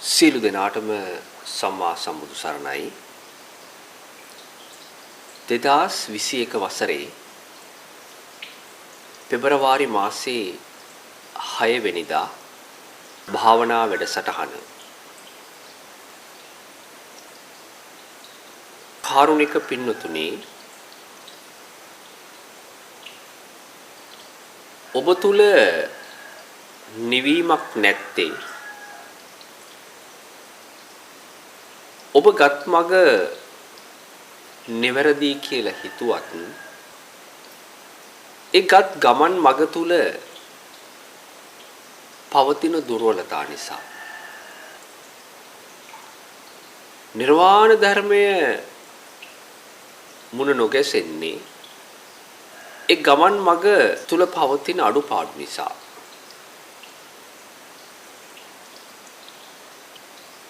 සියලු දෙනාටම සම්මා සම්බුදු සරණයි 2021 වසරේ පෙබරවාරි මාසයේ 6 වෙනිදා භාවනා වැඩසටහන කාරුණික පින්නතුනි ඔබ තුල නිවීමක් නැත්තේ ඔබ ගත් මග නිවැරදි කියලා හිතුවත් ඒ ගත් ගමන් මග තුල පවතින දුර්වලතා නිසා නිර්වාණ ධර්මය මුණ නොගැසෙන්නේ ඒ ගමන් මග තුල පවතින අඩුපාඩු නිසා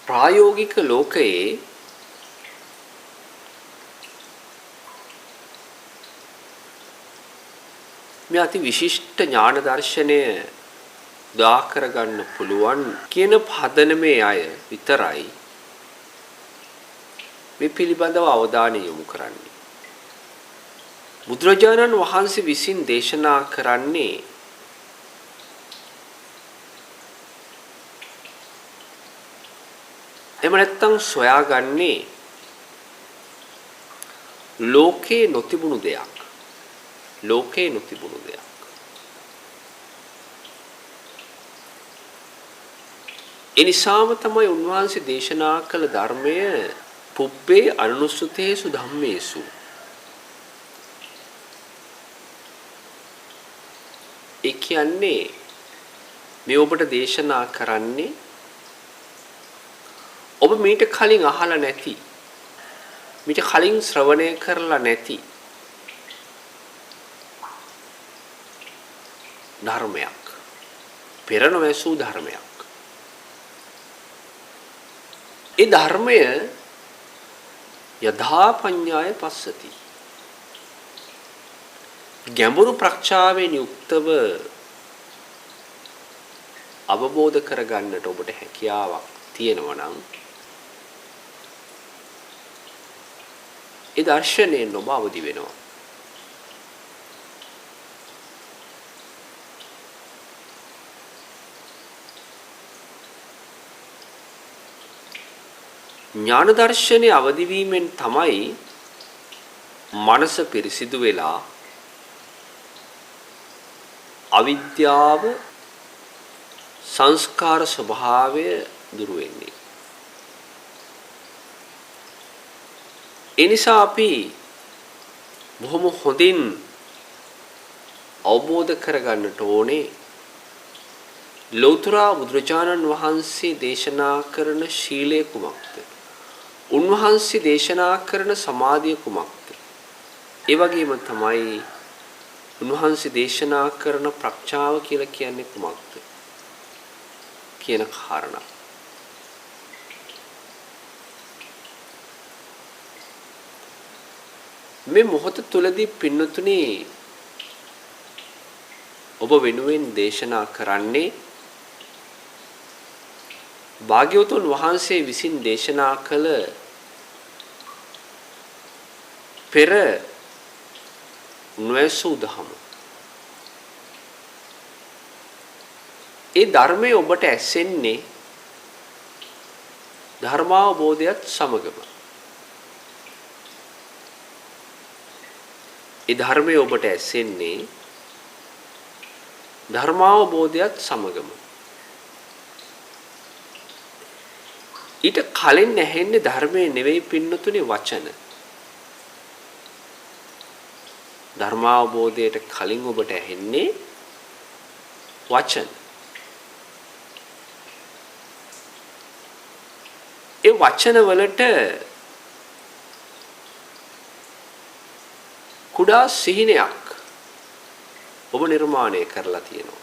ප්‍රායෝගික ලෝකයේ මේ අති විශිෂ්ට ඥාන දර්ශනය දා කරගන්න පුළුවන් කියන පදනමේ අය විතරයි මේ පිළිබඳව අවධානය යොමු කරන්නේ. බුදුරජාණන් වහන්සේ විසින් දේශනා කරන්නේ එහෙම නැත්නම් සොයාගන්නේ ලෝකේ නොතිබුණු දෙයක්. ලෝකේ නොතිබුණු දෙයක්. ඒ නිසාම තමයි උන්වහන්සේ දේශනා කළ ධර්මය පුබ්බේ අනුසුතේසු ධම්මේසු. ඒ කියන්නේ මේ ඔබට දේශනා කරන්නේ ඔබ මීට කලින් අහලා නැති මීට කලින් ශ්‍රවණය කරලා නැති ධර්මයක් පෙර නොඇසූ ධර්මයක්. ඒ ධර්මය යථා පඤ්ඤාය පස්සති ගැඹුරු ප්‍රඥාවෙන් යුක්තව අවබෝධ කරගන්නට ඔබට හැකියාවක් තියෙනවා නම් ඒ දර්ශනයෙන් ඔබ අවදි වෙනවා. ඥාන දර්ශනයේ අවදි වීමෙන් තමයි මනස පිරිසිදු වෙලා අවිද්‍යාව සංස්කාර ස්වභාවය දුරු වෙන්නේ. එනිසා අපි බොහොම හොඳින් අවබෝධ කරගන්නට ඕනේ ලෞතර බුදුරජාණන් වහන්සේ දේශනා කරන ශීලය කුමක්ද? උන්වහන්සේ දේශනා කරන සමාධිය කුමක්ද? ඒ වගේම තමයි උන්වහන්සේ දේශනා කරන ප්‍රඥාව කියලා කියන්නේ කුමක්ද කියන කාරණා. මේ මොහොත තුලදී පින්නතුනි ඔබ වෙනුවෙන් දේශනා කරන්නේ භාග්‍යවතුන් වහන්සේ විසින් දේශනා කළ පෙර නොඇසූ දහම. ඒ ධර්මයේ ඔබට ඇසෙන්නේ ධර්මාවබෝධයත් සමගම. ඒ ධර්මයේ ඔබට ඇසෙන්නේ ධර්මාවබෝධයත් සමගම. ඊට කලින් ඇහෙන්නේ ධර්මයේ නෙවෙයි පින්නතුනේ වචන. ධර්මාවබෝධයට කලින් ඔබට ඇහෙන්නේ වචන. ඒ වචන වලට කුඩා සිහිනයක් ඔබ නිර්මාණය කරලා තියෙනවා.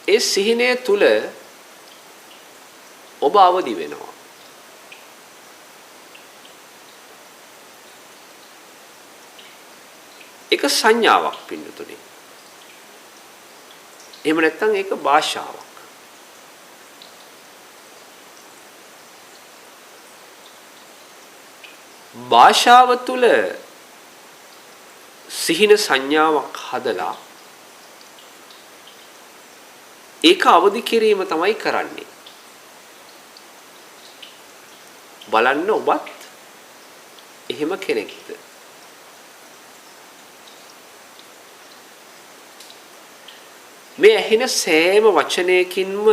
ඒ සිහිනය තුල ඔබ අවදි වෙනවා. ඒක සංඥාවක් පින්නතුනේ. එහෙම නැත්නම් ඒක භාෂාවක්. භාෂාව තුළ සිහින සංඥාවක් හදලා ඒක අවදි කිරීම තමයි කරන්නේ. බලන්න ඔබත් එහෙම කෙනෙක්ද? මේ ඇහෙන සෑම වචනයකින්ම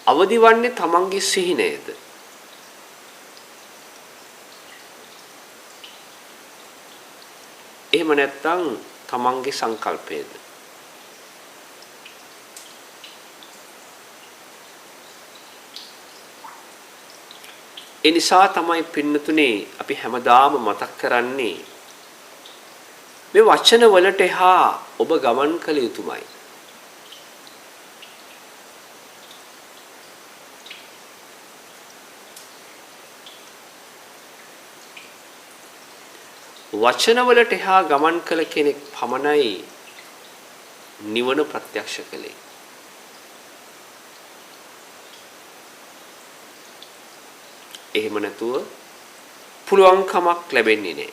අවදි වන්නේ තමන්ගේ සිහිනයද? එහෙම නැත්නම් තමන්ගේ සංකල්පයද? ඒ නිසා තමයි පින්නතුනේ අපි හැමදාම මතක් කරන්නේ මේ වචන වලට එහා ඔබ ගමන් කළ යුතුමයි. වචන වලට එහා ගමන් කළ කෙනෙක් පමණයි නිවන ප්‍රත්‍යක්ෂ කළේ. එහෙම නැතුව පුළුවන් කමක් ලැබෙන්නේ නැහැ.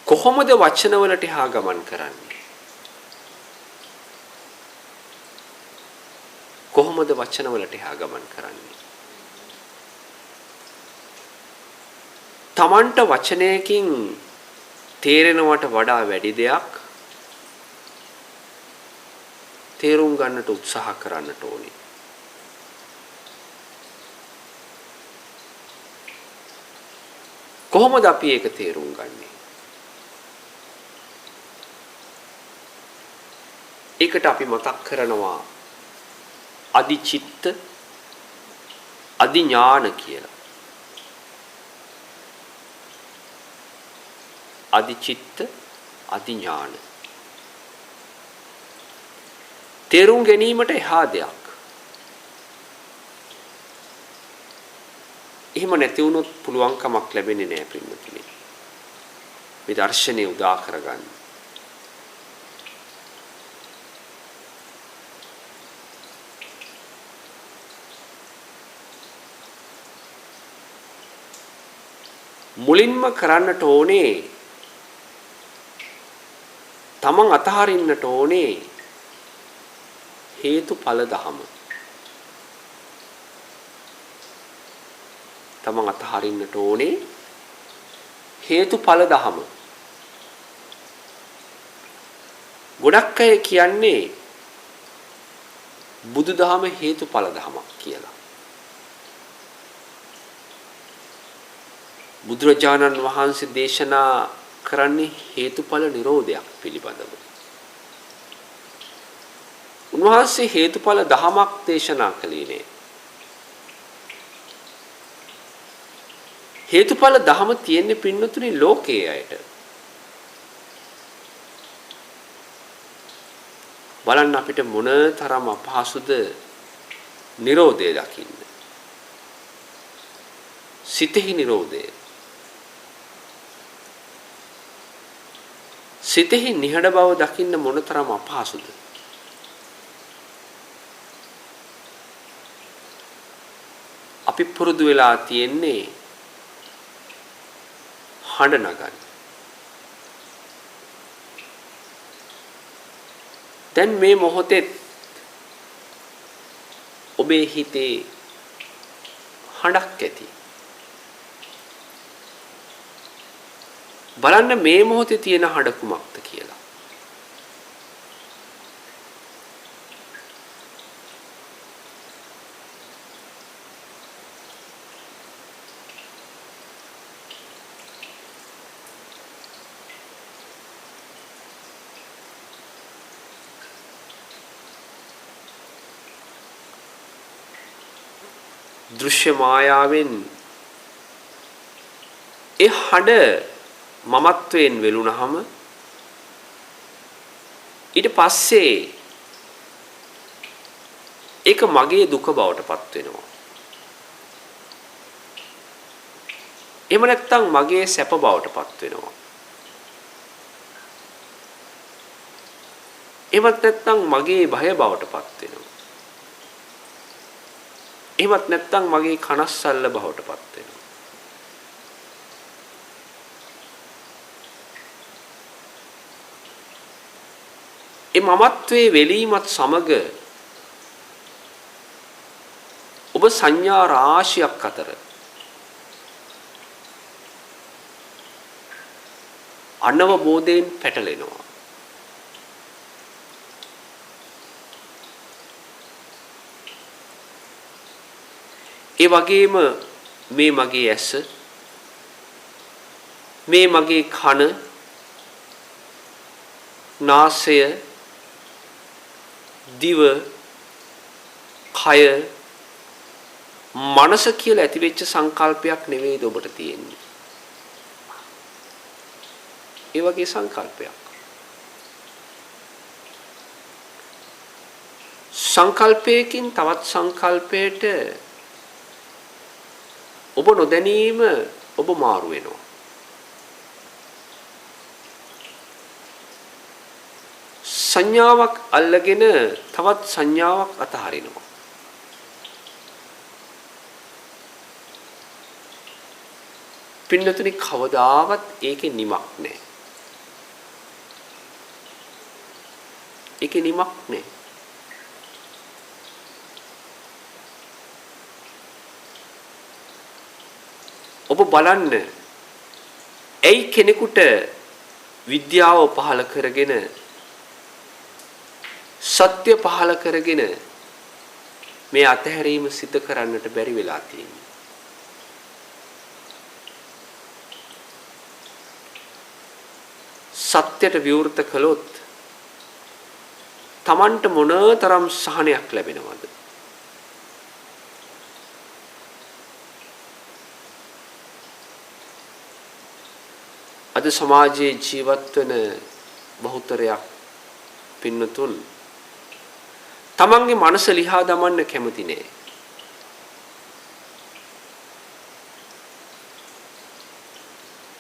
කොහොමද වචන වලට එහා ගමන් කරන්නේ? කොහොමද වචන වලට එහා ගමන් කරන්නේ? Tamanට වචනයකින් තේරෙනවට වඩා වැඩි දෙයක් තේරුම් ගන්නට උත්සාහ කරන්නට ඕනේ. කොහොමද අපි ඒක තේරුම් ගන්නේ? ඒකට අපි මතක් කරනවා අදිචිත්ත අදිඥාන කියලා. අදිචිත්ත අදිඥාන තේරුම් ගැනීමට එහා දෙයක්. එහෙම නැති වුණොත් පුළුවන් කමක් ලැබෙන්නේ නැහැ පින්වතුනි. මේ දර්ශනය උදා කරගන්න. මුලින්ම කරන්නට ඕනේ තමන් අතහරින්නට ඕනේ හේතුඵල ධම. තමන් අතහරින්නට ඕනේ හේතුඵල ධම. ගොඩක් අය කියන්නේ බුදුදහම හේතුඵල ධමයක් කියලා. බුදුරජාණන් වහන්සේ දේශනා කරන්නේ හේතුඵල නිරෝධයක් පිළිබඳව. උන්වහන්සේ හේතුඵල ධමයක් දේශනා කළේ නේ. හේතුඵල ධම තියෙන්නේ පින්නතුනි ලෝකයේ අයට. බලන්න අපිට මොන තරම් අපහසුද නිරෝධය දකින්න. සිතෙහි නිරෝධය. සිතෙහි නිහඬ බව දකින්න මොනතරම් අපහසුද? අපි පුරුදු වෙලා තියෙන්නේ හඬ නගන්න. දැන් මේ මොහොතේ ඔබේ හිතේ හඬක් ඇති. බලන්න මේ මොහොතේ තියෙන හඬ කුමක්ද කියලා. දෘශ්‍ය මායාවෙන් ඒ හඬ මමත්වයෙන් වෙලුණාම ඊට පස්සේ ඒක මගේ දුක බවට පත් වෙනවා. එහෙම නැත්නම් මගේ සැප බවට පත් වෙනවා. එහෙමත් නැත්නම් මගේ භය බවට පත් වෙනවා. එහෙමත් නැත්නම් මගේ කනස්සල්ල බවට පත් වෙනවා. ඒ මමත්වයේ වෙලීමත් සමග ඔබ සංඥා රාශියක් අතර අනවබෝධයෙන් පැටලෙනවා. ඒ වගේම මේ මගේ ඇස, මේ මගේ කන, නාසය, දිව, කය, මනස කියලා ඇතිවෙච්ච සංකල්පයක් නෙවෙයිද ඔබට තියෙන්නේ. ඒ වගේ සංකල්පයක්. සංකල්පයකින් තවත් සංකල්පයට ඔබ නොදැනීම ඔබ මාරු වෙනවා. සංඥාවක් අල්ලගෙන තවත් සංඥාවක් අතහරිනවා. පින්නතුනි කවදාවත් ඒකේ නිමක් නැහැ. ඒකේ නිමක් නැහැ. ඔබ බලන්න ඇයි කෙනෙකුට විද්‍යාව පහල කරගෙන සත්‍ය පහල කරගෙන මේ අතහැරීම සිද්ධ කරන්නට බැරි වෙලා තියෙන්නේ. සත්‍යයට විවෘත කළොත් Tamanට මොනතරම් සහනයක් ලැබෙනවද? අද සමාජයේ ජීවත් වෙන බහුතරයක් පින්නතුන් තමන්ගේ මනස ලිහා දමන්න කැමති නෑ.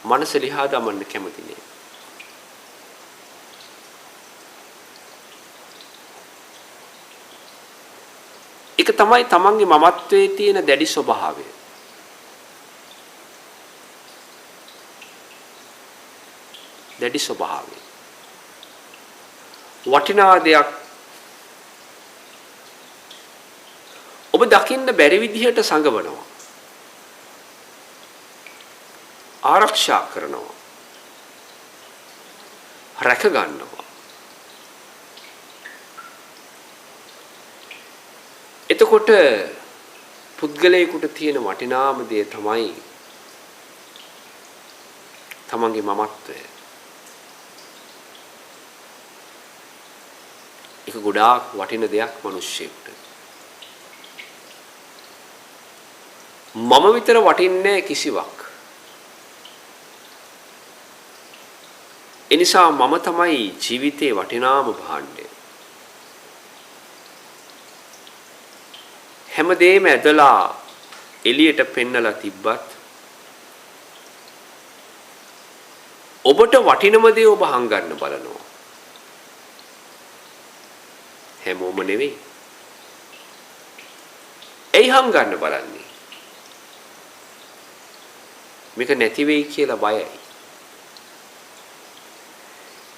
මනස ලිහා දමන්න කැමති නෑ. ඒක තමයි තමන්ගේ මමත්වයේ තියෙන දැඩි ස්වභාවය. දැඩි ස්වභාවය. වටිනා දෙයක් ඔබ දකින්න බැරි විදිහට සංගවනවා. ආරක්ෂා කරනවා. රැක ගන්නවා. එතකොට පුද්ගලයෙකුට තියෙන වටිනාම දේ තමයි තමන්ගේ මමත්වය. ඒක ගොඩාක් වටින දෙයක් මිනිස්සෙක්ට. මම විතර වටින්නේ කිසිවක්. එනිසා මම තමයි ජීවිතේ වටිනාම භාණ්ඩය. හැමදේම ඇදලා එළියට පෙන්නලා තිබ්බත් ඔබට වටිනම දේ ඔබ හංගන්න බලනවා. හැමෝම නෙවෙයි. එයි හංගන්න බලන්නේ. මේක නැති වෙයි කියලා බයයි.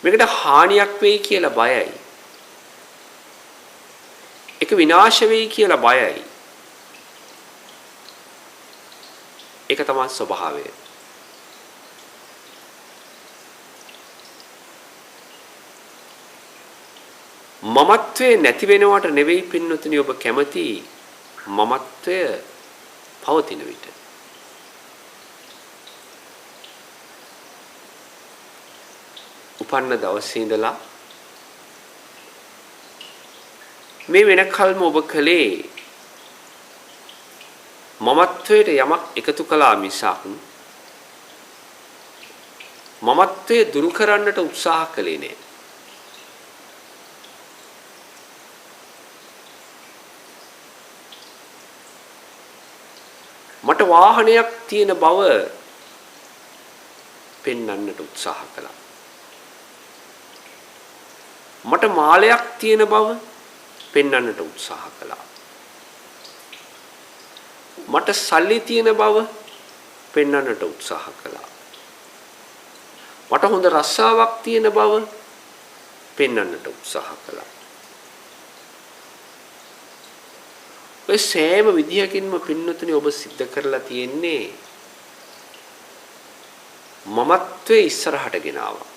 මේකට හානියක් වෙයි කියලා බයයි. ඒක විනාශ වෙයි කියලා බයයි. ඒක තමයි ස්වභාවය. මමත්වයේ නැති වෙනවට නෙවෙයි පින්නතුනි ඔබ කැමති මමත්වය පවතින විට. උපන්න දවසේ ඉඳලා මේ වෙනකල්ම ඔබ කලේ මමත්වයට යමක් එකතු කළා මිසක් මමත්වයේ දුරු කරන්නට උත්සාහ කළේ නෑ. මට වාහනයක් තියෙන බව පෙන්වන්නට උත්සාහ කළා. මට මාලයක් තියෙන බව පෙන්වන්නට උත්සාහ කළා. මට සල්ලි තියෙන බව පෙන්වන්නට උත්සාහ කළා. මට හොඳ රස්සාවක් තියෙන බව පෙන්වන්නට උත්සාහ කළා. ඔය සෑම විදියකින්ම පින්නතුනි ඔබ සිද්ධ කරලා තියෙන්නේ මමත්වයේ ඉස්සරහට ගෙනාවා.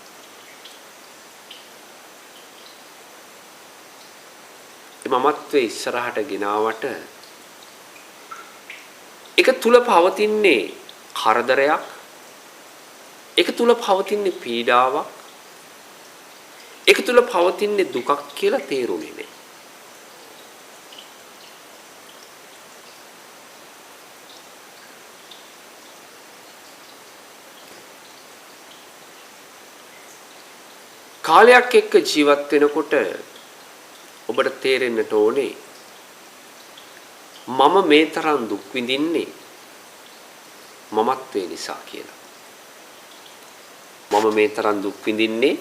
මේ මමත්වයේ ඉස්සරහට ගෙනාවට ඒක තුල පවතින්නේ කරදරයක්, ඒක තුල පවතින්නේ පීඩාවක්, ඒක තුල පවතින්නේ දුකක් කියලා තේරුනේ නැහැ. කාලයක් එක්ක ජීවත් වෙනකොට ඔබට තේරෙන්නට ඕනේ මම මේ තරම් දුක් විඳින්නේ මමත්වේ නිසා කියලා. මම මේ තරම් දුක් විඳින්නේ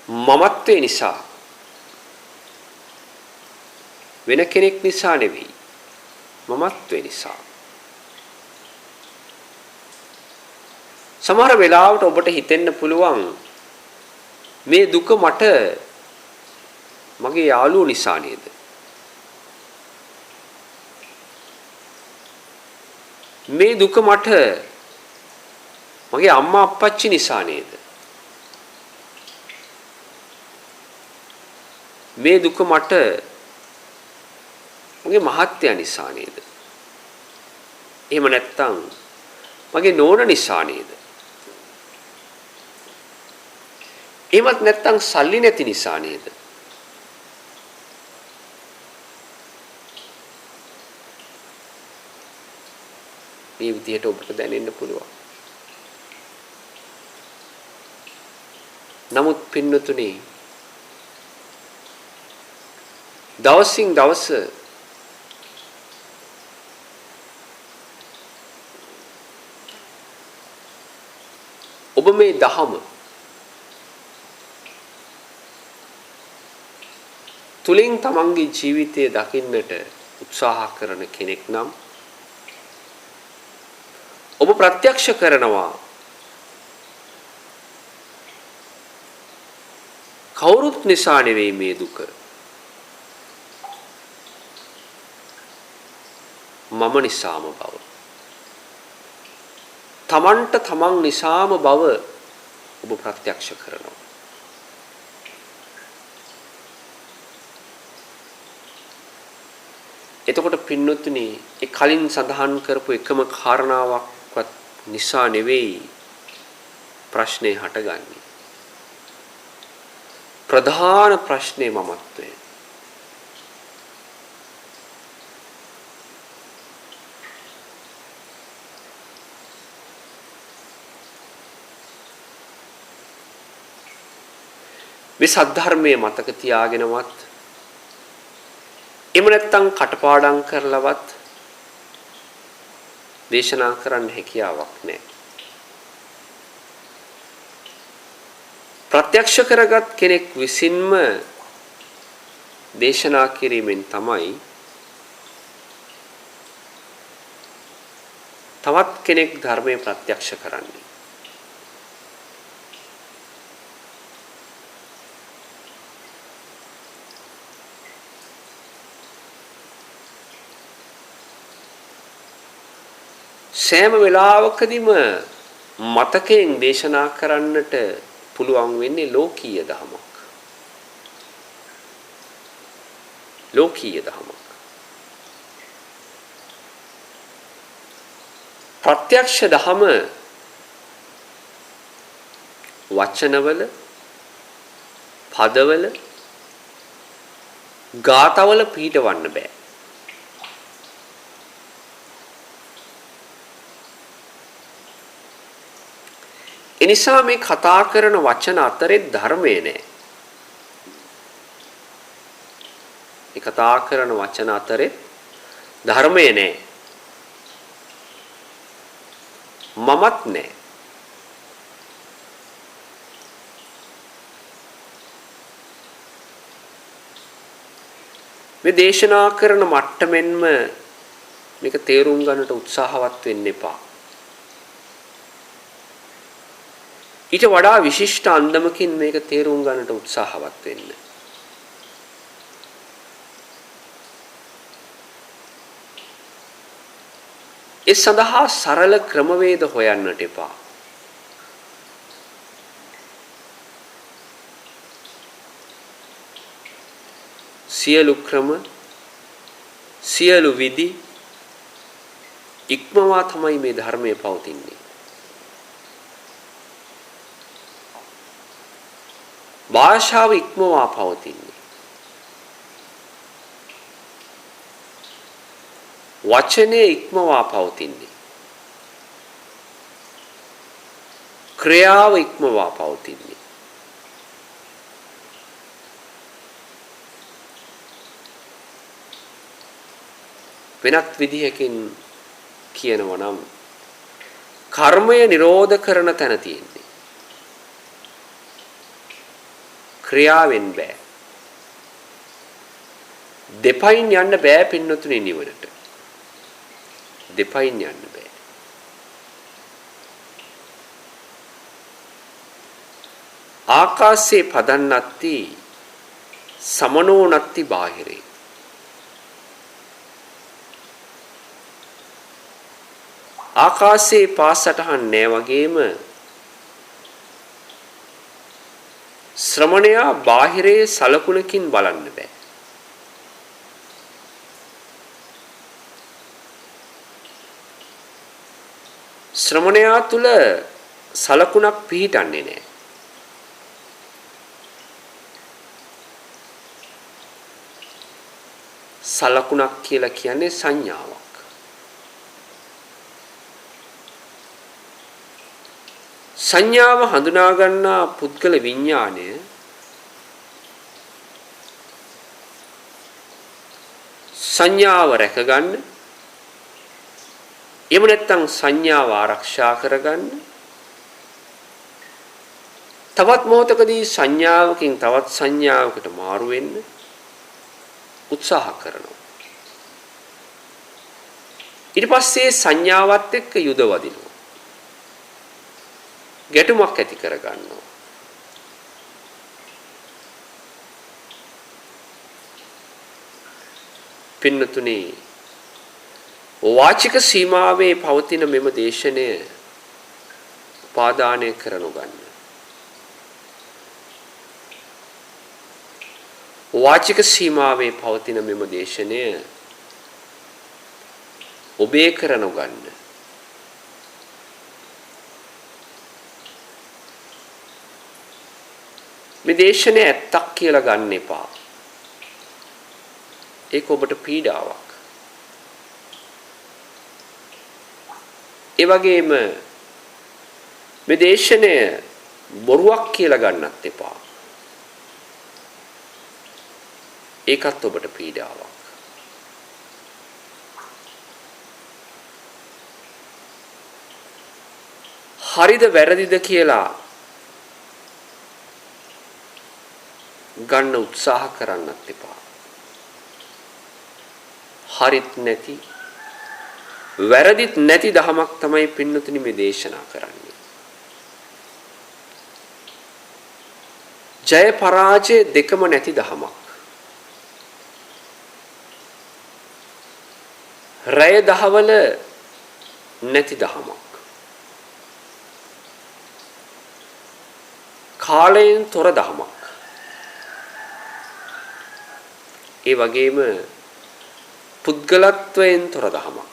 මමත්වේ නිසා. වෙන කෙනෙක් නිසා නෙවෙයි. මමත්වේ නිසා. සමහර වෙලාවට ඔබට හිතෙන්න පුළුවන් මේ දුක මට මගේ යාළුවෝ නිසා නේද? මේ දුක මට මගේ අම්මා අප්පච්චි නිසා නේද? මේ දුක මට මගේ මහත්තයා නිසා නේද? එහෙම නැත්නම් මගේ නෝන නිසා නේද? එහෙමත් නැත්නම් සල්ලි නැති නිසා නේද? මේ විදිහට ඔබට දැනෙන්න පුළුවන්. නමුත් පින්නතුනි දවසින් දවස ඔබ මේ දහම තුලින් තමන්ගේ ජීවිතය දකින්නට උත්සාහ කරන කෙනෙක් නම් ඔබ ප්‍රත්‍යක්ෂ කරනවා කවුරුත් නිසා නෙවෙයි මේ දුක. මම නිසාම බව. තමන්ට තමන් නිසාම බව ඔබ ප්‍රත්‍යක්ෂ කරනවා. එතකොට පින්නතුනි ඒ කලින් සඳහන් කරපු එකම කාරණාවක්වත් නිසා නෙවෙයි ප්‍රශ්නේ හටගන්නේ. ප්‍රධාන ප්‍රශ්නේ මමත්වය. මේ සද්ධර්මයේ මතක තියාගෙනවත් එහෙම නැත්නම් කටපාඩම් කරලවත් දේශනා කරන්න හැකියාවක් නැහැ. ප්‍රත්‍යක්ෂ කරගත් කෙනෙක් විසින්ම දේශනා කිරීමෙන් තමයි තවත් කෙනෙක් ධර්මයේ ප්‍රත්‍යක්ෂ කරන්නේ. සෑම වෙලාවකදීම මතකයෙන් දේශනා කරන්නට පුළුවන් වෙන්නේ ලෝකීය ධමයක්. ලෝකීය ධමයක්. ප්‍රත්‍යක්ෂ ධම වචනවල, පදවල, ගාතවල පිටවන්න බෑ. එනිසා මේ කතා කරන වචන අතරේ ධර්මය නැහැ. මේ කතා කරන වචන අතරේ ධර්මය නැහැ. මමත් නැහැ. මේ දේශනා කරන මට්ටමෙන්ම මේක තේරුම් ගන්නට උත්සාහවත් වෙන්න එපා. ඊට වඩා විශිෂ්ට අන්දමකින් මේක තේරුම් ගන්නට උත්සාහවත් වෙන්න. ඒ සඳහා සරල ක්‍රමවේද හොයන්නට එපා. සියලු ක්‍රම සියලු විදි ඉක්මවා තමයි මේ ධර්මයේ පවතින්නේ. භාෂාව ඉක්මවා පවතින්නේ. වචනේ ඉක්මවා පවතින්නේ. ක්‍රියාව ඉක්මවා පවතින්නේ. වෙනත් විදිහකින් කියනවා නම් කර්මය නිරෝධ කරන තැන තියෙන්නේ. ක්‍රියාවෙන් බෑ. දෙපයින් යන්න බෑ පින්නතුනේ නිවනට. දෙපයින් යන්න බෑ. ආකාශේ පදන්නත්ති සමනෝනත්ති බාහිරේ. ආකාශයේ පාසටහන් නෑ වගේම ශ්‍රමණයා බාහිරේ සලකුණකින් බලන්න බෑ. ශ්‍රමණයා තුල සලකුණක් පිහිටන්නේ නෑ. සලකුණක් කියලා කියන්නේ සංඥාවක්. සංඥාව හඳුනා ගන්නා පුද්ගල විඥාණය සංඥාව රැක ගන්න, එහෙම නැත්නම් සංඥාව ආරක්ෂා කරගන්න, තවත් මොහොතකදී සංඥාවකින් තවත් සංඥාවකට මාරු වෙන්න උත්සාහ කරනවා. ඊට පස්සේ සංඥාවත් එක්ක යුද වදිනවා. ගැටුමක් ඇති කර ගන්නවා. පින්නතුනි, වාචික සීමාවේ පවතින මෙම දේශනය උපාදානය කරනු ගන්න. වාචික සීමාවේ පවතින මෙම දේශනය ඔබේ කරනු ගන්න. මේ දේශනය ඇත්තක් කියලා ගන්න එපා. ඒක ඔබට පීඩාවක්. ඒ වගේම මේ දේශනය බොරුවක් කියලා ගන්නත් එපා. ඒකත් ඔබට පීඩාවක්. හරිද වැරදිද කියලා ගන්න උත්සාහ කරන්නත් එපා. හරිත් නැති වැරදිත් නැති දහමක් තමයි පින්නතුනි මේ දේශනා කරන්නේ. ජය පරාජය දෙකම නැති දහමක්. රය දහවල නැති දහමක්. කාලයෙන් තොර දහමක්. ඒ වගේම පුද්ගලත්වයෙන් තොර දහමක්.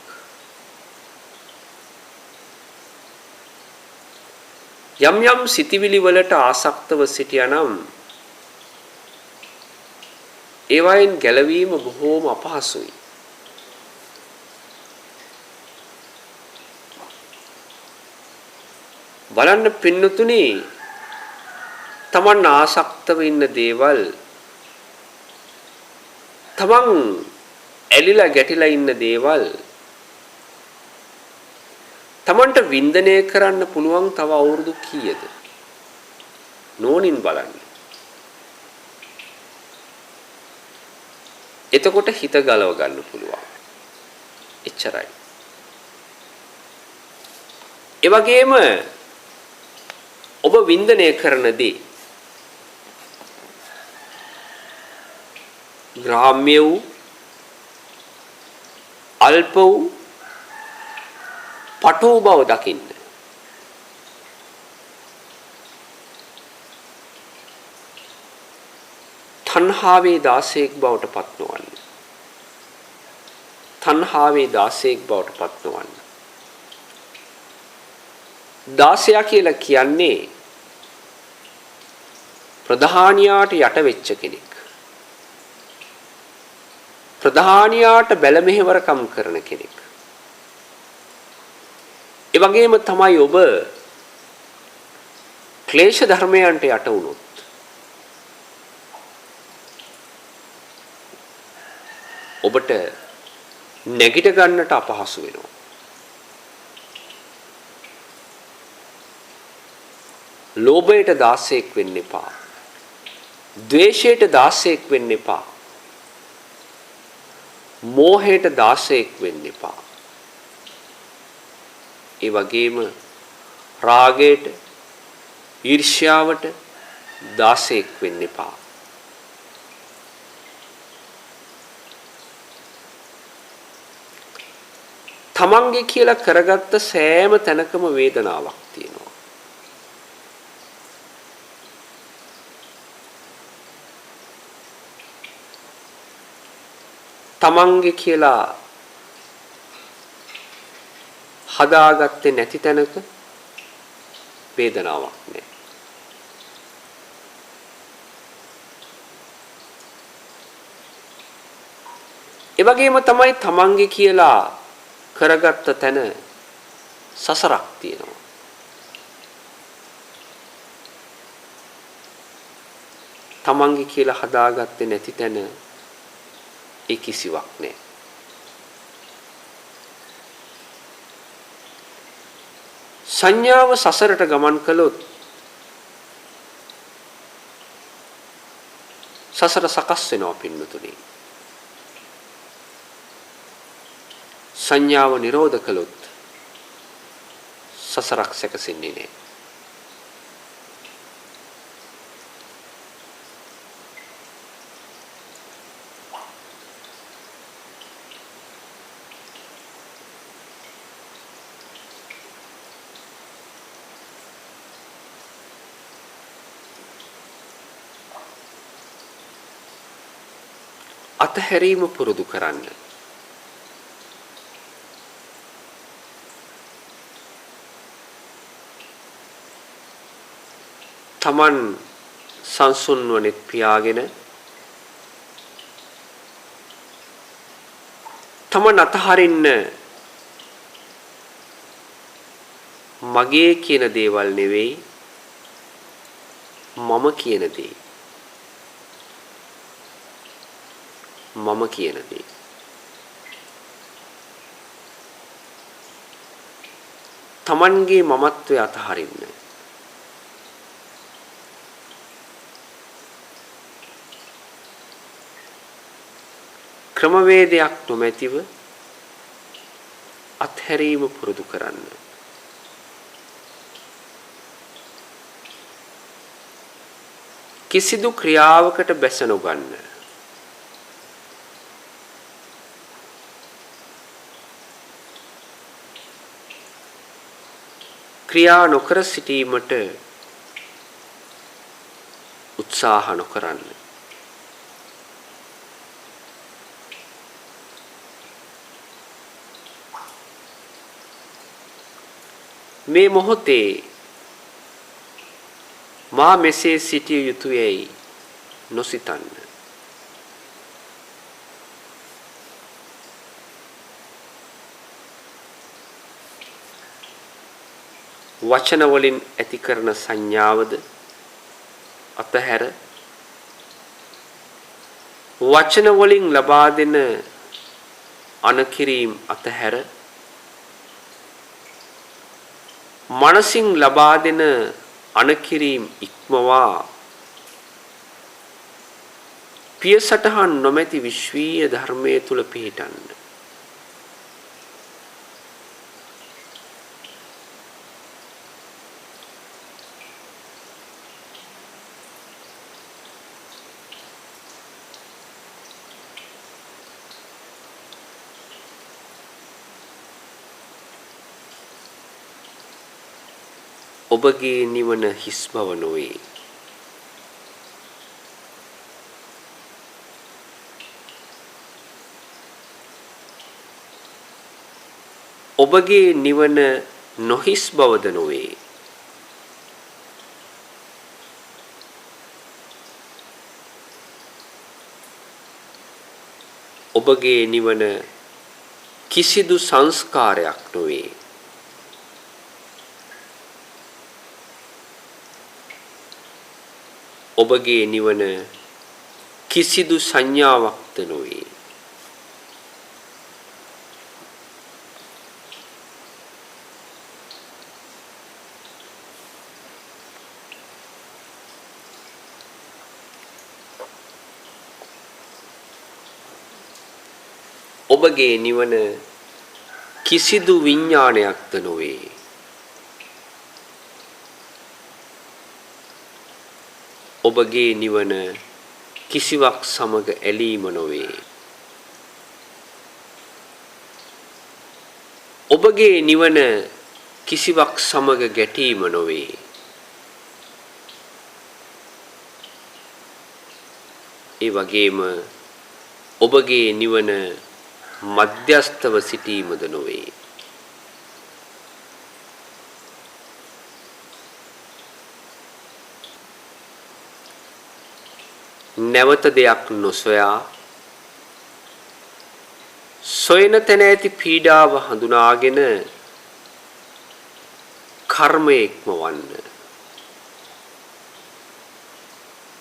යම් යම් සිතිවිලි වලට ආසක්තව සිටියානම් ඒවයින් ගැලවීම බොහෝම අපහසුයි. බලන්න පින්නතුනි, තමන් ආසක්තව ඉන්න දේවල්, තමන් ඇලිලා ගැටිලා ඉන්න දේවල්, තමන්ට වින්දනය කරන්න පුළුවන් තව අවුරුදු කීයද? නෝනින් බලන්න. එතකොට හිත ගලව ගන්න පුළුවන්. එච්චරයි. ඒ වගේම ඔබ වින්දනය කරන දේ ග්‍රාම්‍ය වූ අල්ප වූ පටු බව දකින්න. තණ්හාවේ 16ක් බවට පත් නොවන්න. තණ්හාවේ 16ක් බවට පත් නොවන්න. 16 කියලා කියන්නේ ප්‍රධානියාට යට වෙච්ච කෙනෙක්. ප්‍රධානියාට බැල මෙහෙවරකම් කරන කෙනෙක්. ඒ වගේම තමයි ඔබ ක්ලේශ ධර්මයන්ට යට වුණොත් ඔබට නැගිට ගන්නට අපහසු වෙනවා. ලෝභයට 16ක් වෙන්න එපා. ද්වේෂයට 16ක් වෙන්න එපා. මෝහයට 16ක් වෙන්න එපා. ඒ වගේම රාගයට ඊර්ෂ්‍යාවට 16ක් වෙන්න එපා. තමන්ගේ කියලා කරගත්ත සෑම තැනකම වේදනාවක් තියෙනවා. තමන්ගේ කියලා හදාගත්තේ නැති තැනක වේදනාවක් නැහැ. ඒ වගේම තමයි තමන්ගේ කියලා කරගත්ත තැන සසරක් තියෙනවා. තමන්ගේ කියලා හදාගත්තේ නැති තැන ඒ කිසිවක් නැහැ. සංඥාව සසරට ගමන් කළොත් සසර සකස් වෙනවා පින්නතුනි. සංඥාව නිරෝධ කළොත් සසරක් සැකසෙන්නේ නැහැ. අතහැරීම පුරුදු කරන්න. තමන් සංසුන්ව net පියාගෙන තමන් අතහරින්න මගේ කියන දේවල් නෙවෙයි මම කියන දේ. මම කියන දේ. තමන්ගේ මමත්වය අතහරින්න. ක්‍රමවේදයක් නොමැතිව අත්හැරීම පුරුදු කරන්න. කිසිදු ක්‍රියාවකට බැස නොගන්න. ක්‍රියා නොකර සිටීමට උත්සාහ නොකරන්න. මේ මොහොතේ මා මෙසේ සිටිය යුතුයයි නොසිතන්න. වචන වලින් ඇති කරන සංඥාවද අතහැර වචන වලින් ලබා දෙන අනකිරීම අතහැර මනසින් ලබා දෙන අනකිරීම ඉක්මවා පියසටහන් නොමැති විශ්වීය ධර්මයේ තුල පිහිටන්න. ඔබගේ නිවන හිස් බව නොවේ. ඔබගේ නිවන නොහිස් බවද නොවේ. ඔබගේ නිවන කිසිදු සංස්කාරයක් නොවේ. ඔබගේ නිවන කිසිදු සංඥාවක්ද නොවේ. ඔබගේ නිවන කිසිදු විඥානයක්ද නොවේ. ඔබගේ නිවන කිසිවක් සමග ඇලීම නොවේ. ඔබගේ නිවන කිසිවක් සමග ගැටීම නොවේ. ඒ වගේම ඔබගේ නිවන මධ්‍යස්තව සිටීමද නොවේ. නැවත දෙයක් නොසොයා සොයන තැන ඇති පීඩාව හඳුනාගෙන කර්මය ඉක්මවන්න,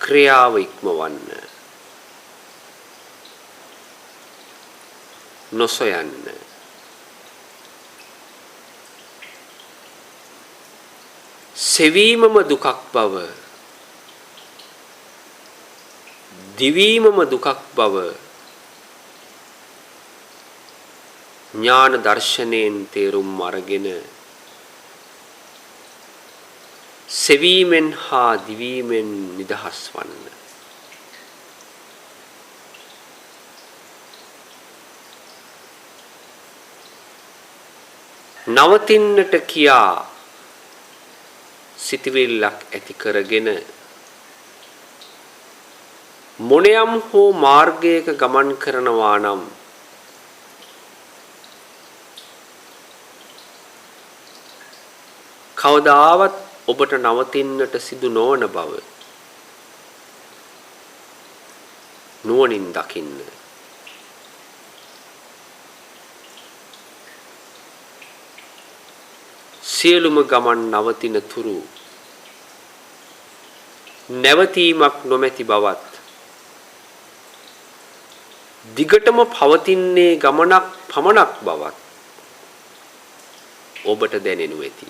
ක්‍රියාව ඉක්මවන්න, නොසොයන්න. සෙවීමම දුකක් බව, දිවීමම දුකක් බව ඥාන දර්ශනයෙන් තේරුම් අරගෙන සෙවීමෙන් හා දිවීමෙන් නිදහස් වන්න. නවතින්නට කියා සිතවිල්ලක් ඇති කරගෙන මොනියම් හෝ මාර්ගයක ගමන් කරනවා නම් කවදාවත් ඔබට නවතින්නට සිදු නොවන බව නුවණින් දකින්න. සියලුම ගමන් නවතින තුරු නැවතීමක් නොමැති බවත්, දිගටම පවතින්නේ ගමනක් පමණක් බවත් ඔබට දැනෙනු ඇති.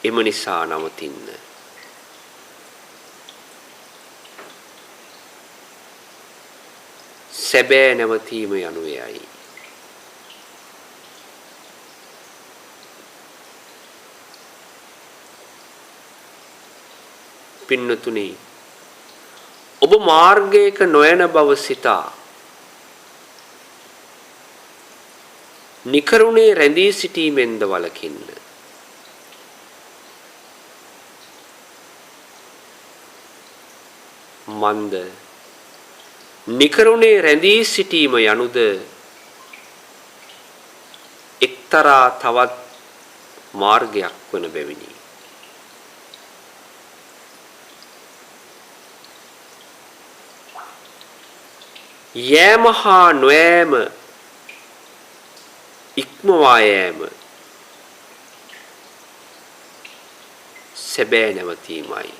එම නිසා නවතින්න. සැබෑ නැවතීම යනුවේයි. පින්නතුනි, ඔබ මාර්ගයක නොයන බව සිතා නිකරුණේ රැඳී සිටීමෙන්ද වළකින්න. මන්ද නිකරුණේ රැඳී සිටීම යනුද එක්තරා තවත් මාර්ගයක් වන බැවිනි. යෑම හා නොයෑම, ඉක්මවා යෑම සැබෑ නැවතීමයි.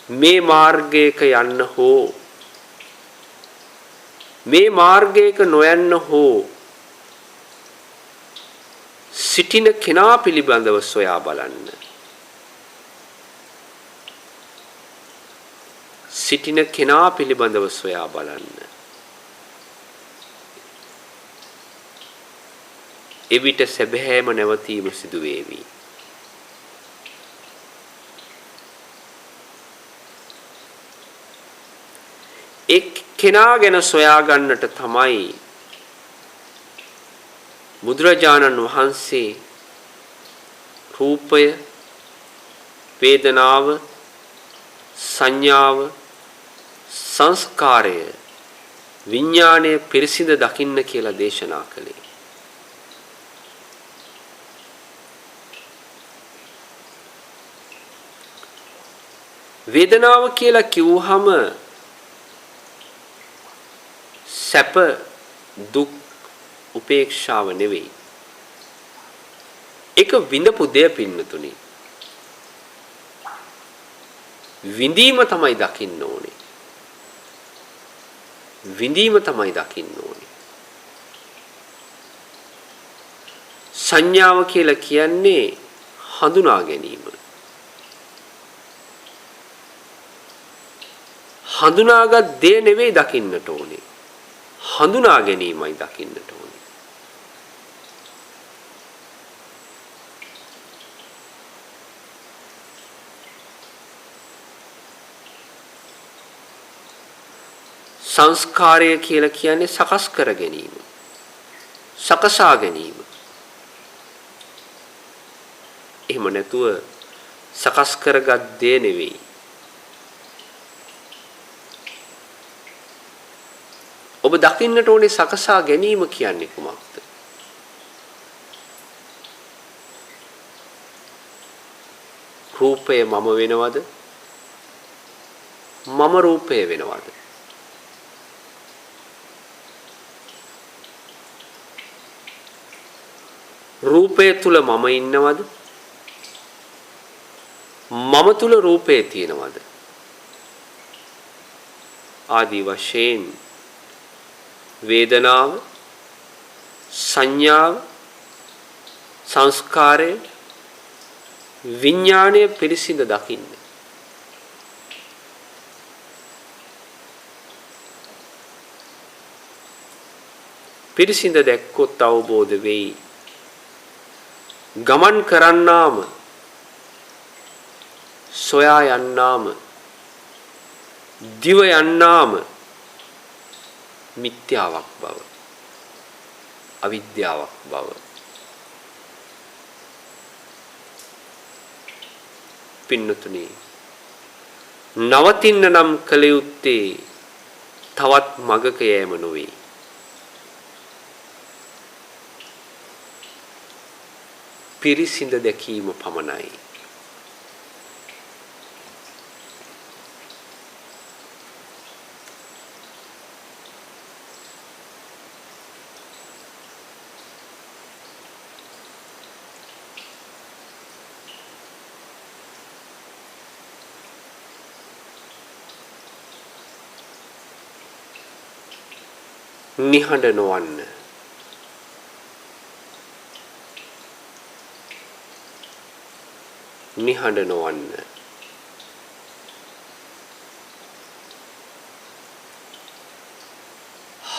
මේ මාර්ගයක යන්න හෝ මේ මාර්ගයක නොයන්න හෝ සිටින කෙනා පිළිබඳව සොයා බලන්න. සිටින කෙනා පිළිබඳව සොයා බලන්න. එවිට සැබෑම නැවතීම සිදු වේවි. එක් කෙනා ගැන සොයා ගන්නට තමයි බුදුරජාණන් වහන්සේ රූපය, වේදනාව, සංඥාව, සංස්කාරය, විඥාණය පිරිසිඳ දකින්න කියලා දේශනා කළේ. වේදනාව කියලා කිව්වහම සැප, දුක්, උපේක්ෂාව නෙවෙයි. ඒක විඳපු දෙය පින්නතුනි. විඳීම තමයි දකින්න ඕනේ. විඳීම තමයි දකින්න ඕනේ. සංඥාව කියලා කියන්නේ හඳුනා ගැනීම. හඳුනාගත් දේ නෙවෙයි දකින්නට ඕනේ. හඳුනා ගැනීමයි දකින්නට ඕනේ. සංස්කාරය කියලා කියන්නේ සකස් කර ගැනීම. සකසා ගැනීම. එහෙම නැතුව සකස් කරගත් දේ නෙවෙයි. ඔබ දකින්නට ඕනේ සකසා ගැනීම කියන්නේ කුමක්ද? රූපය මම වෙනවද? මම රූපය වෙනවද? රූපය තුල මම ඉන්නවද? මම තුල රූපය තියෙනවද? ආදි වශයෙන් වේදනාව, සංඥාව, සංස්කාරය, විඥාණය පිරිසිඳ දකින්න. පිරිසිඳ දැක්කොත් අවබෝධ වෙයි. ගමන් කරන්නාම සොයා යන්නාම දිව යන්නාම මිත්‍යාවක් බව, අවිද්‍යාවක් බව. පින්නතුනි, නවතින්න නම් කල යුත්තේ තවත් මගක යෑම නොවේ. පිරිසිඳ දැකීම පමණයි. නිහඬ නොවන්න. නිහඬ නොවන්න.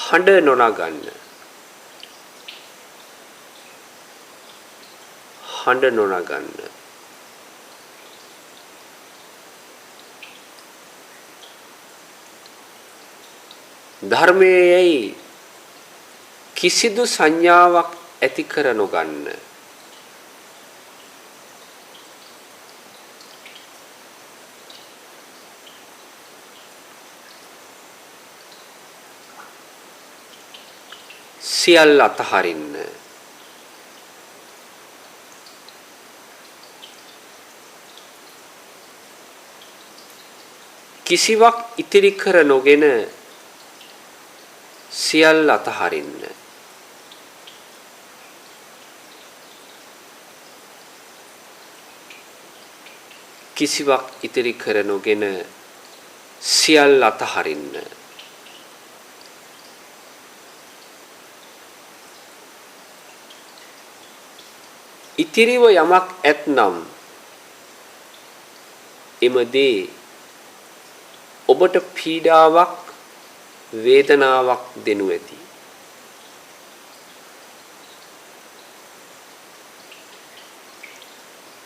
හඬ නොනගන්න. හඬ නොනගන්න. ධර්මයේයි කිසිදු සංඥාවක් ඇති කර නොගන්න. සියල්ල අතහරින්න. කිසිවක් ඉතිරි කර නොගෙන සියල්ල අතහරින්න. කිසිවක් ඉතිරි කර නොගෙන සියල්ල අතහරින්න. ඉතිරිව යමක් ඇතනම් එමදී ඔබට පීඩාවක් වේදනාවක් දෙනු ඇති.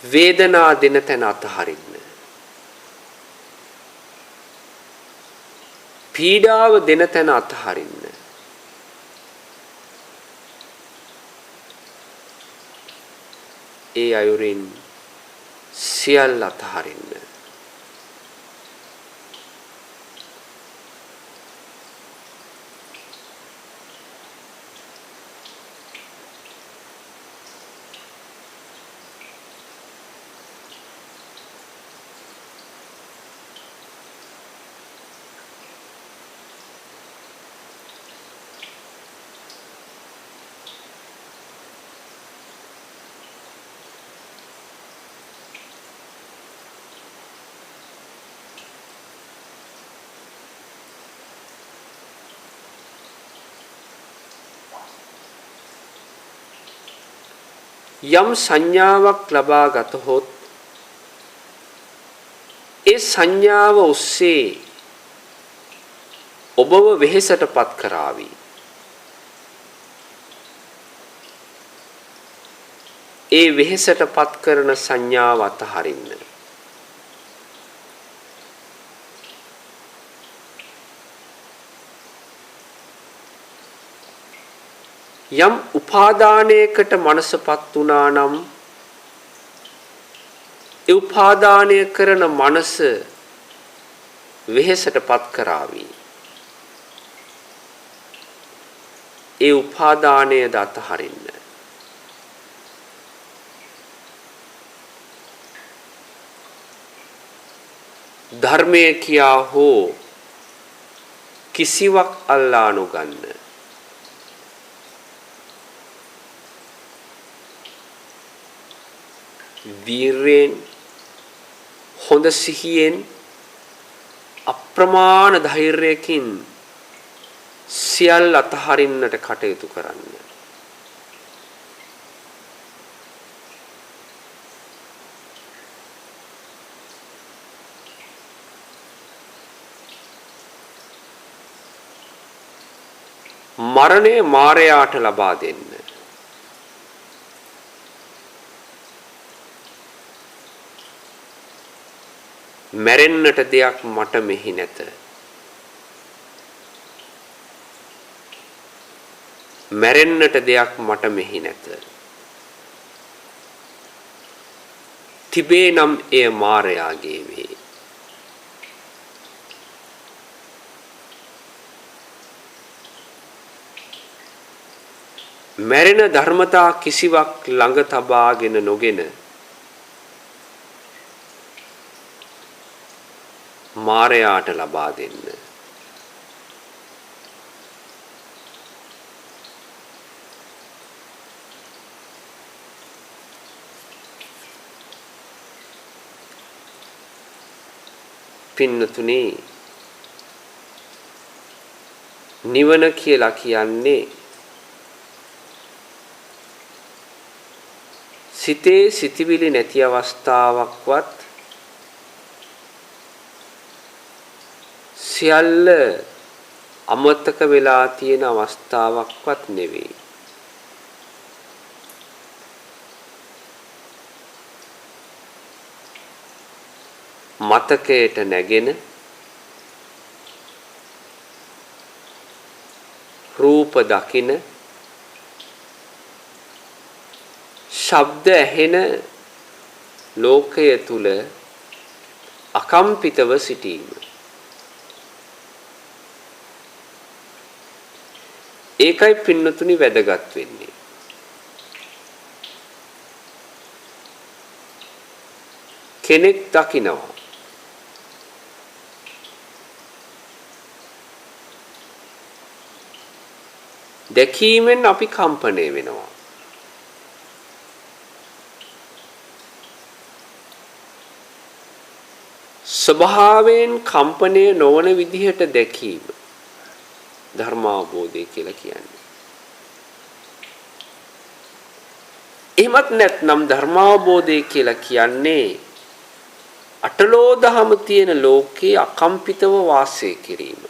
වේදනා දෙන තැන අතහරින්න. පීඩාව දෙන තැන අතහරින්න. ඒ අයුරින් සියල්ල අතහරින්න. යම් සංඥාවක් ලබා ගතහොත් ඒ සංඥාව ඔස්සේ ඔබව වෙහෙසටපත් කරાવી. ඒ වෙහෙසටපත් කරන සංඥාව අතහරින්න. යම් උපාදානයකට මනසපත් වුණා නම් ඒ උපාදානය කරන මනස වෙහෙසටපත් කරાવી. ඒ උපාදානය දතහරින්න. ධර්මයේ කියා හෝ කිසිවක් අල්ලා නොගන්න. වීරයෙන් හොඳ සිහියෙන් අප්‍රමාණ ධෛර්යයෙන් සියල්ල අතහරින්නට කටයුතු කරන්න. මරණය මාරයාට ලබා දෙන්න. මැරෙන්නට දෙයක් මට මෙහි නැත. මැරෙන්නට දෙයක් මට මෙහි නැත. තිබේ නම් එය මාරයාගේ වේ. මැරෙන ධර්මතා කිසිවක් ළඟ තබාගෙන නොගෙන මාරයාට ලබා දෙන්න. පින්නතුනි, නිවන කියලා කියන්නේ සිතේ සිටිවිලි නැති අවස්ථාවක්වත් සියල්ල අමතක වෙලා තියෙන අවස්ථාවක්වත් නෙවෙයි. මතකයට නැගෙන රූප දකින ශබ්ද ඇහෙන ලෝකය තුල අකම්පිතව සිටීම. ඒකයි පින්නතුනි වැදගත් වෙන්නේ. කෙනෙක් දකිනවා දැකීමෙන් අපි කම්පණය වෙනවා. ස්වභාවයෙන් කම්පණය නොවන විදිහට දැකීම ධර්මාවබෝධය කියලා කියන්නේ. එහෙමත් නැත්නම් ධර්මාවබෝධය කියලා කියන්නේ අටලෝ දහම තියෙන ලෝකේ අකම්පිතව වාසය කිරීම.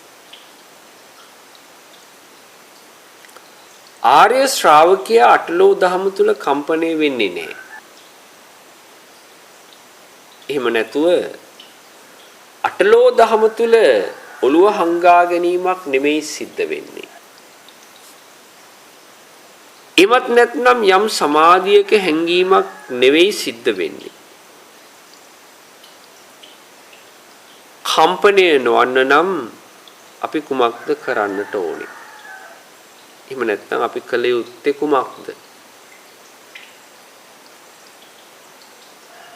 ආර්ය ශ්‍රාවකයා අටලෝ දහම තුල කම්පණය වෙන්නේ නැහැ. එහෙම නැතුව අටලෝ දහම තුල ඔළුව හංගා ගැනීමක් නෙමෙයි සිද්ධ වෙන්නේ. එමත් නැත්නම් යම් සමාධියක හැංගීමක් නෙවෙයි සිද්ධ වෙන්නේ. කම්පණය නොවන්න නම් අපි කුමක්ද කරන්නට ඕනේ? එහෙම නැත්නම් අපි කළ යුත්තේ කුමක්ද?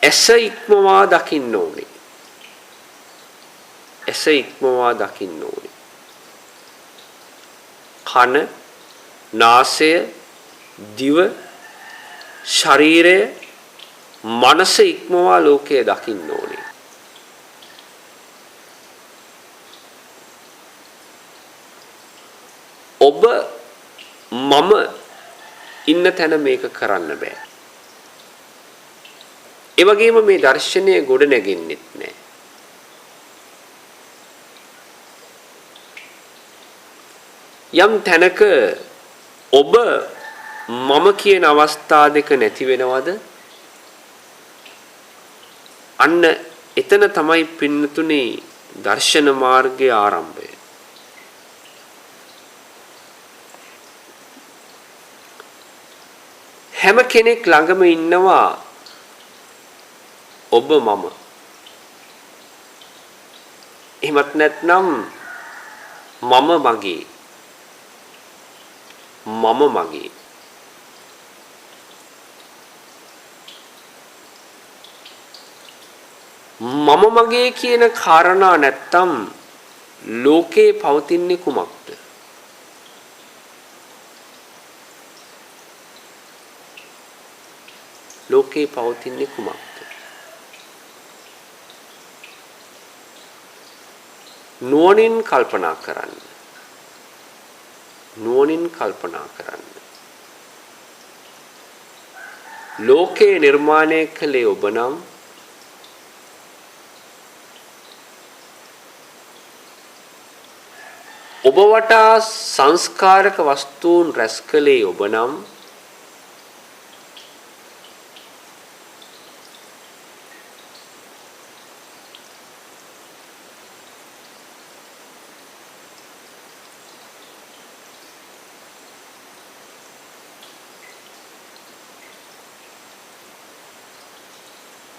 ඇස ඉක්මවා දකින්න ඕනේ. ඇස ඉක්මවා දකින්න ඕනේ. කන, නාසය, දිව, ශරීරය, මනස ඉක්මවා ලෝකය දකින්න ඕනේ. ඔබ මම ඉන්න තැන මේක කරන්න බෑ. ඒ වගේම මේ දර්ශනය ගොඩ නැගෙන්නෙත් නෑ. යම් තැනක ඔබ මම කියන අවස්ථා දෙක නැති වෙනවද? අන්න එතන තමයි පින්නතුනේ දර්ශන මාර්ගයේ ආරම්භය. හැම කෙනෙක් ළඟම ඉන්නවා ඔබ මම. එහෙමත් නැත්නම් මම මගේ. මම මගේ. මම මගේ කියන කාරණා නැත්තම් ලෝකේ පවතින්නේ කුමක්ද? ලෝකේ පවතින්නේ කුමක්ද? නුවණින් කල්පනා කරන්න. නුවණින් කල්පනා කරන්න. ලෝකේ නිර්මාණය කළේ ඔබ නම් ඔබ වටා සංස්කාරක වස්තුන් රැස් කළේ ඔබ නම්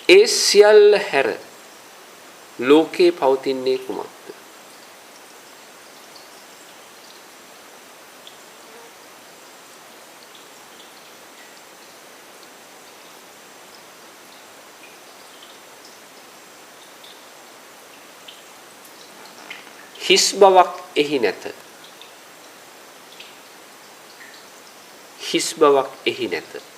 ඒ සියල්ල හැර ලෝකේ පවතින්නේ කුමක්ද? හිස් බවක් එහි නැත. හිස් බවක් එහි නැත.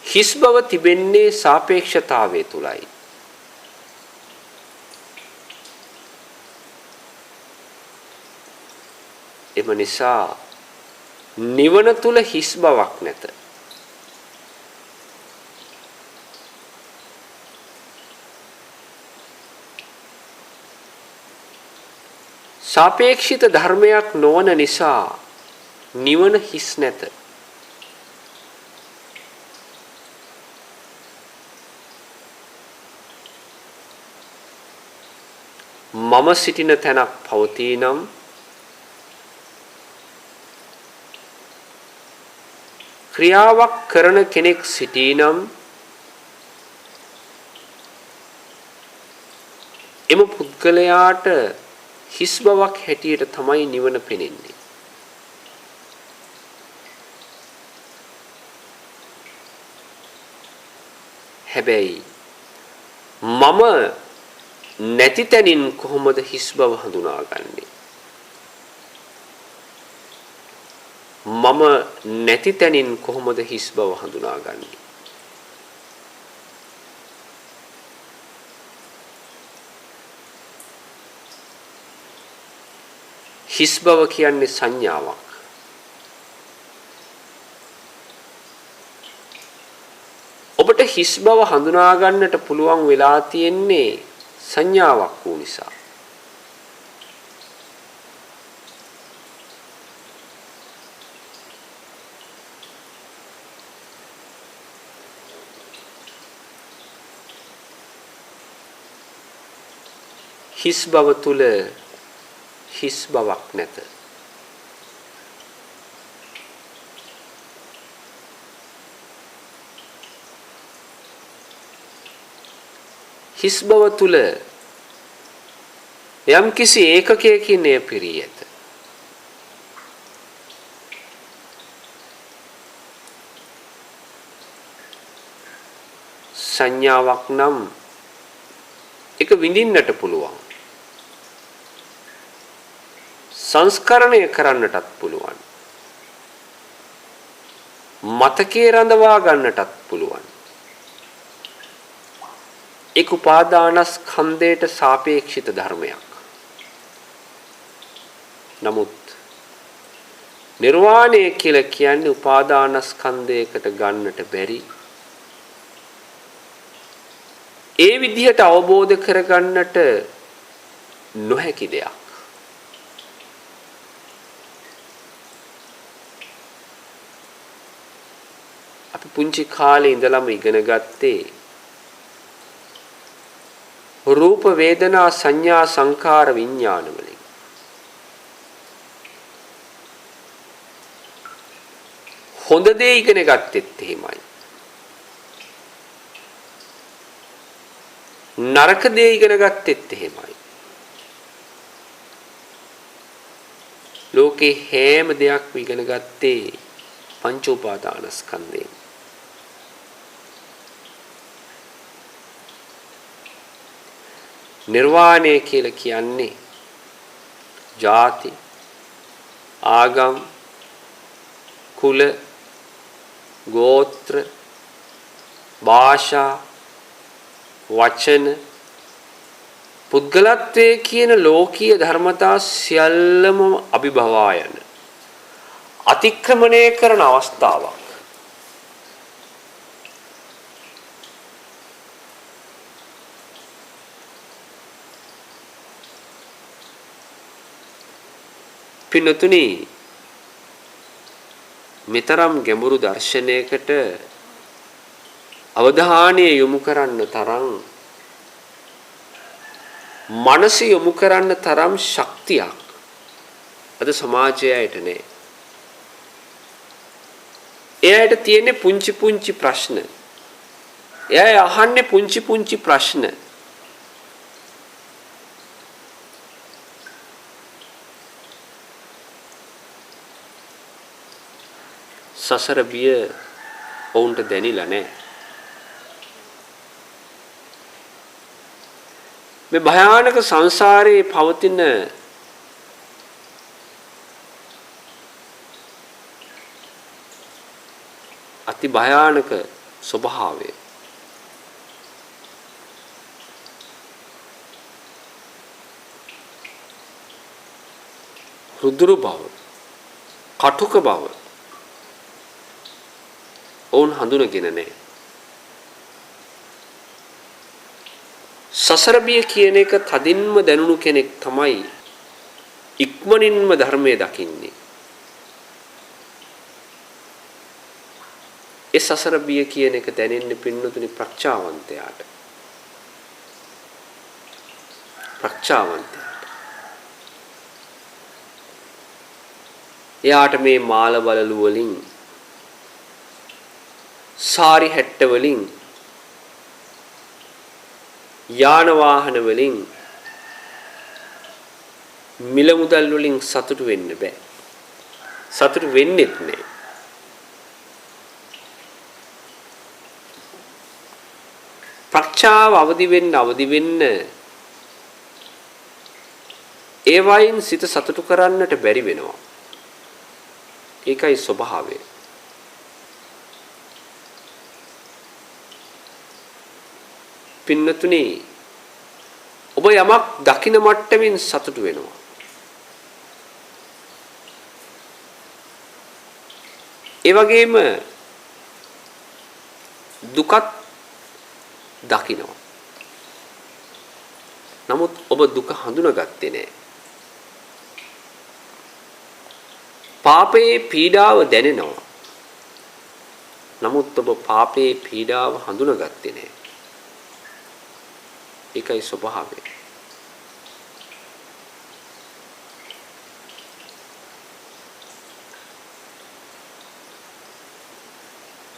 හිස් බව තිබෙන්නේ සාපේක්ෂතාවය තුලයි. එම නිසා නිවන තුල හිස් බවක් නැත. සාපේක්ෂිත ධර්මයක් නොවන නිසා නිවන හිස් නැත. මම සිටින තැනක් පවතී නම් ක්‍රියාවක් කරන කෙනෙක් සිටී නම් එම පුද්ගලයාට හිස් බවක් හැටියට තමයි නිවන පෙනෙන්නේ. හැබැයි මම නැති තැනින් කොහොමද හිස් බව හඳුනාගන්නේ? මම නැති තැනින් කොහොමද හිස් බව හඳුනාගන්නේ? හිස් බව කියන්නේ සංඥාවක්. ඔබට හිස් බව හඳුනා ගන්නට පුළුවන් වෙලා තියෙන්නේ සංඥාවක් වූ නිසා. හිස් බව තුල හිස් බවක් නැත. හිස් බව තුල යම්කිසි ඒකකයකින් එය පිරී ඇත. සංඥාවක් නම් ඒක විඳින්නට පුළුවන්. සංස්කරණය කරන්නටත් පුළුවන්. මතකයේ රඳවා ගන්නටත් පුළුවන්. එක් උපාදානස්කන්ධයට සාපේක්ෂිත ධර්මයක්. නමුත් නිර්වාණය කියලා කියන්නේ උපාදානස්කන්ධයකට ගන්නට බැරි. ඒ විදිහට අවබෝධ කරගන්නට නොහැකි දෙයක්. අපි පුංචි කාලේ ඉඳලම ඉගෙන ගත්තේ රූප වේදනා සංඥා සංකාර විඥාන වලින්. හොඳ දේ ඉගෙන ගත්තෙත් එහෙමයි. නරක දේ ඉගෙන ගත්තෙත් එහෙමයි. ලෝකේ හැම දෙයක්ම ඉගෙන ගත්තේ පංච උපාදානස්කන්ධයෙන්. නිර්වාණය කියලා කියන්නේ ජාති, ආගම්, කුල, ගෝත්‍ර, භාෂා, වචන, පුද්ගලත්වයේ කියන ලෝකීය ධර්මතා සියල්ලම අභිභවා යන අතික්‍රමණය කරන අවස්ථාවක්. පින්නතුනි, මෙතරම් ගැඹුරු දර්ශනයකට අවධානය යොමු කරන්න තරම්, මනස යොමු කරන්න තරම් ශක්තියක් අද සමාජයට නැහැ. එයාට තියෙන්නේ පුංචි පුංචි ප්‍රශ්න. එයා අහන්නේ පුංචි පුංචි ප්‍රශ්න. සසර බිය ඔවුන්ට දැනිලා නැහැ. මේ භයානක සංසාරයේ පවතින අති භයානක ස්වභාවය රුදුරු බව, කටුක බව ඔවුන් හඳුනගෙන නැහැ. සසර බිය කියන එක තදින්ම දැනුණු කෙනෙක් තමයි ඉක්මනින්ම ධර්මයේ දකින්නේ. ඒ සසර බිය කියන එක දැනෙන්නේ පින්නතුනි ප්‍රඥාවන්තයාට. ප්‍රඥාවන්තයාට. එයාට මේ මාල බලලු වලින්, සාරි හැට්ට වලින්, යාන වාහන වලින්, මිල මුදල් වලින් සතුටු වෙන්න බෑ. සතුටු වෙන්නෙත් නෑ. ප්‍රඥාව අවදි වෙන්න ඒ වයින් සිත සතුටු කරන්නට බැරි වෙනවා. ඒකයි ස්වභාවය. පින්නතුනි, ඔබ යමක් දකින මට්ටමින් සතුටු වෙනවා. ඒ වගේම දුකත් දකිනවා. නමුත් ඔබ දුක හඳුනාගත්තේ නැහැ. පාපයේ පීඩාව දැනෙනවා. නමුත් ඔබ පාපයේ පීඩාව හඳුනාගත්තේ නැහැ. ඒකයි ස්වභාවය.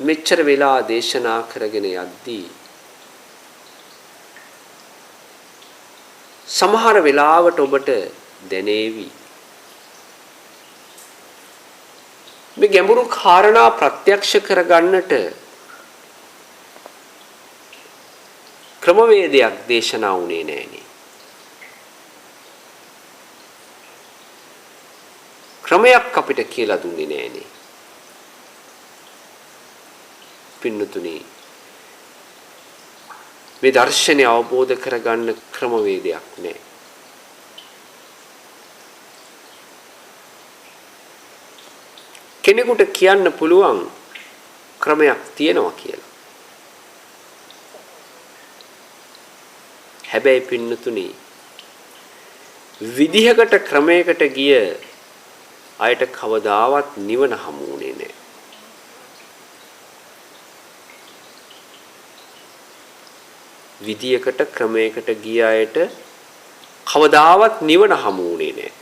මෙච්චර වෙලා දේශනා කරගෙන යද්දී සමහර වෙලාවට ඔබට දැනේවි මේ ගැඹුරු කාරණා ප්‍රත්‍යක්ෂ කරගන්නට ක්‍රමවේදයක් දේශනා වුණේ නෑනේ. ක්‍රමයක් අපිට කියලා දුන්නේ නෑනේ. පින්නතුනි මේ දර්ශනය අවබෝධ කරගන්න ක්‍රමවේදයක් නෑ. කෙනෙකුට කියන්න පුළුවන් ක්‍රමයක් තියෙනවා කියලා. හැබැයි පින්නතුනි විදිහකට ක්‍රමයකට ගිය අයට කවදාවත් නිවන හමු වුණේ නෑ. විදියකට ක්‍රමයකට ගිය අයට කවදාවත් නිවන හමු වුණේ නෑ.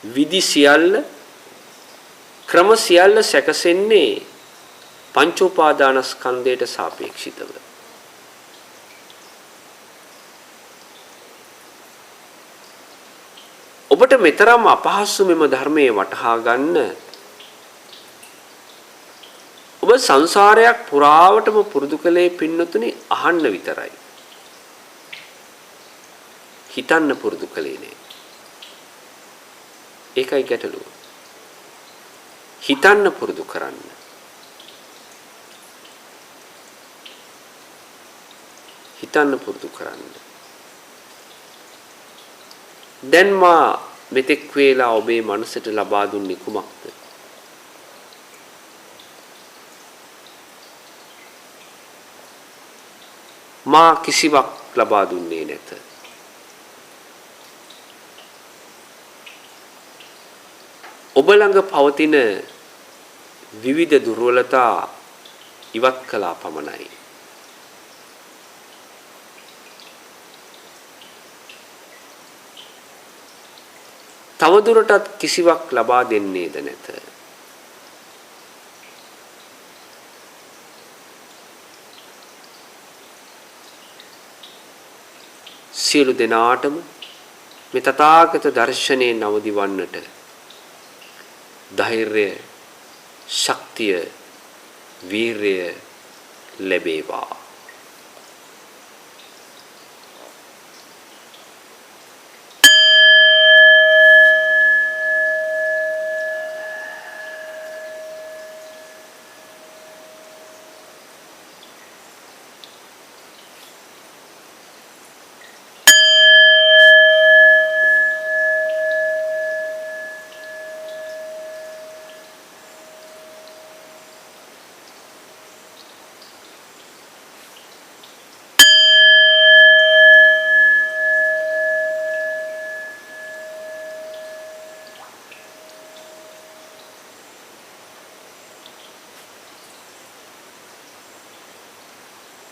විදි සියල්ල ක්‍රම සියල්ල සැකසෙන්නේ පංච උපාදානස්කන්ධයට සාපේක්ෂිතව. ඔබට මෙතරම් අපහසු මෙම ධර්මයේ වටහා ගන්න ඔබ සංසාරයක් පුරාවටම පුරුදු කළේ පින්නතුනි අහන්න විතරයි. හිතන්න පුරුදු කළේ නෑ. ඒකයි ගැටලුව. හිතන්න පුරුදු කරන්න. හිතන්න පුරුදු කරන්න. දැන් මා මෙතෙක් වේලා ඔබේ මනසට ලබා දුන්නේ කුමක්ද? මා කිසිවක් ලබා දුන්නේ නැත. ඔබ ළඟ පවතින විවිධ දුර්වලතා ඉවත් කළා පමණයි. තවදුරටත් කිසිවක් ලබා දෙන්නේද නැත. සියලු දෙනාටම මේ තථාගත දර්ශනයෙන් අවදිවන්නට ධෛර්යය, ශක්තිය, වීරය ලැබේවා.